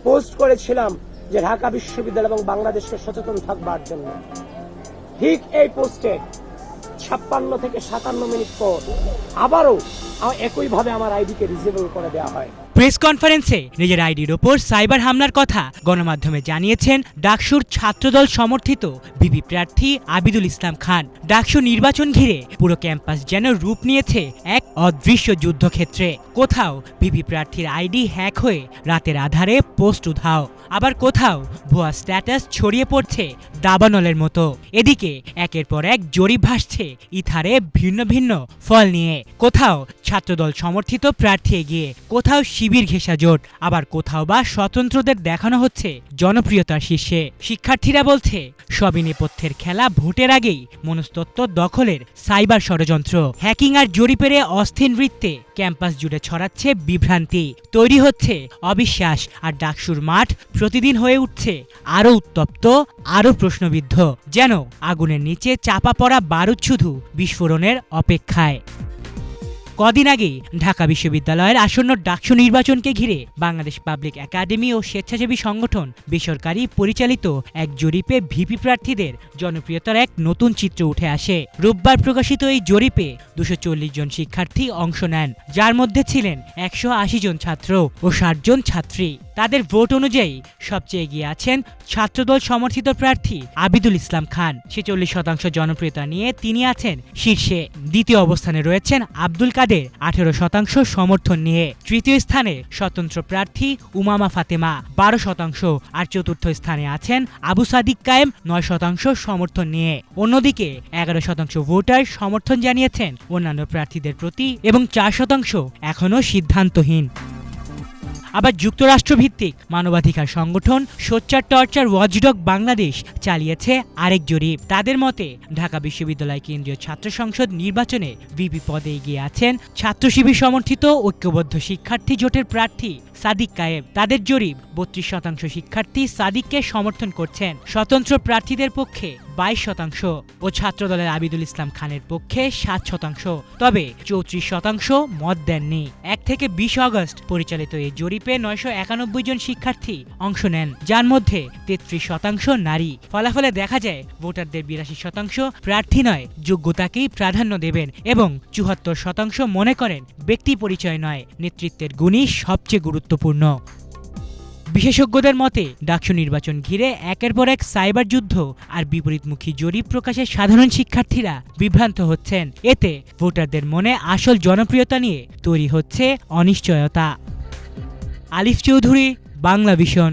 Post করেছিলাম যে ঢাকা বিশ্ববিদ্যালয় এবং বাংলাদেশকে সচেতন থাকবার জন্য। ঠিক এই পোস্টে 56 থেকে 57 মিনিট পর আবারও একইভাবে আমার আইডিকে ডিসেবল করে দেওয়া হয়। প্রেস কনফারেন্সে নিজের আইডির ওপর সাইবার হামলার কথা গণমাধ্যমে জানিয়েছেন ডাকসুর ছাত্রদল সমর্থিত ভিপি প্রার্থী আবিদুল ইসলাম খান। ডাকসু নির্বাচন ঘিরে পুরো ক্যাম্পাস যেন রূপ নিয়েছে এক অদৃশ্য যুদ্ধক্ষেত্রে। কোথাও ভিপি প্রার্থীর আইডি হ্যাক হয়ে রাতের আধারে পোস্ট উধাও, আবার কোথাও ভুয়া স্ট্যাটাস ছড়িয়ে পড়ছে দাবানলের মতো। এদিকে একের পর এক জরিপ ভাসছে ইথারে ভিন্ন ভিন্ন ফল নিয়ে। কোথাও ছাত্রদল সমর্থিত প্রার্থী এগিয়ে, কোথাও শিবির ঘেঁষা জোট, আবার কোথাও বা স্বতন্ত্রদের দেখানো হচ্ছে জনপ্রিয়তার শীর্ষে। শিক্ষার্থীরা বলছে সবই নেপথ্যের খেলা, ভোটের আগেই মনস্তত্ত্ব দখলের সাইবার ষড়যন্ত্র। হ্যাকিং আর জরিপের অস্থির নৃত্যে ক্যাম্পাস জুড়ে ছড়াচ্ছে বিভ্রান্তি, তৈরি হচ্ছে অবিশ্বাস, আর ডাকসুর মাঠ প্রতিদিন হয়ে উঠছে আরও উত্তপ্ত, আরও প্রশ্নবিদ্ধ, যেন আগুনের নিচে চাপা পড়া বারুদ শুধু বিস্ফোরণের অপেক্ষায়। কদিন আগেই ঢাকা বিশ্ববিদ্যালয়ের আসন্ন ডাকসু নির্বাচনকে ঘিরে বাংলাদেশ পাবলিক একাডেমি ও স্বেচ্ছাসেবী সংগঠন বেসরকারি পরিচালিত এক জরিপে ভিপি প্রার্থীদের জনপ্রিয়তার এক নতুন চিত্র উঠে আসে। রোববার প্রকাশিত এই জরিপে 240 জন শিক্ষার্থী অংশ নেন, যার মধ্যে ছিলেন 180 জন ছাত্র ও 60 জন ছাত্রী। তাদের ভোট অনুযায়ী সবচেয়ে এগিয়ে আছেন ছাত্রদল সমর্থিত প্রার্থী আবিদুল ইসলাম খান। 46% জনপ্রিয়তা নিয়ে তিনি আছেন শীর্ষে। দ্বিতীয় অবস্থানে রয়েছেন আব্দুল কাদের 18% সমর্থন নিয়ে। তৃতীয় স্থানে স্বতন্ত্র প্রার্থী উমামা ফাতেমা 12%, আর চতুর্থ স্থানে আছেন আবু সাদিক কায়েম 9% সমর্থন নিয়ে। অন্যদিকে 11% ভোটার সমর্থন জানিয়েছেন অন্যান্য প্রার্থীদের প্রতি এবং 4% এখনও সিদ্ধান্তহীন। আবার যুক্তরাষ্ট্রভিত্তিক মানবাধিকার সংগঠন সোচ্চার টর্চার ওয়াচডগ বাংলাদেশ চালিয়েছে আরেক জরিপ। তাদের মতে ঢাকা বিশ্ববিদ্যালয় কেন্দ্রীয় ছাত্র সংসদ নির্বাচনে ভিপি পদে এগিয়ে আছেন ছাত্র শিবির সমর্থিত ঐক্যবদ্ধ শিক্ষার্থী জোটের প্রার্থী সাদিক কায়েম। তাদের জরিপ 32% শিক্ষার্থী সাদিককে সমর্থন করছেন, স্বতন্ত্র প্রার্থীদের পক্ষে 22% ও ছাত্রদলের আবিদুল ইসলাম খানের পক্ষে 7%। তবে 34% মত দেননি। 1 থেকে 20 আগস্ট পরিচালিত এই জরিপে 991 জন শিক্ষার্থী অংশ নেন, যার মধ্যে 33% নারী। ফলাফলে দেখা যায় ভোটারদের 82% প্রার্থী নয় যোগ্যতাকেই প্রাধান্য দেবেন এবং 74% মনে করেন ব্যক্তি পরিচয় নয় নেতৃত্বের গুণই সবচেয়ে গুরুত্বপূর্ণ। বিশেষজ্ঞদের মতে ডাকসু নির্বাচন ঘিরে একের পর এক সাইবার যুদ্ধ আর বিপরীতমুখী জরিপ প্রকাশে সাধারণ শিক্ষার্থীরা বিভ্রান্ত হচ্ছেন। এতে ভোটারদের মনে আসল জনপ্রিয়তা নিয়ে তৈরি হচ্ছে অনিশ্চয়তা। আলিফ চৌধুরী, বাংলা ভিশন।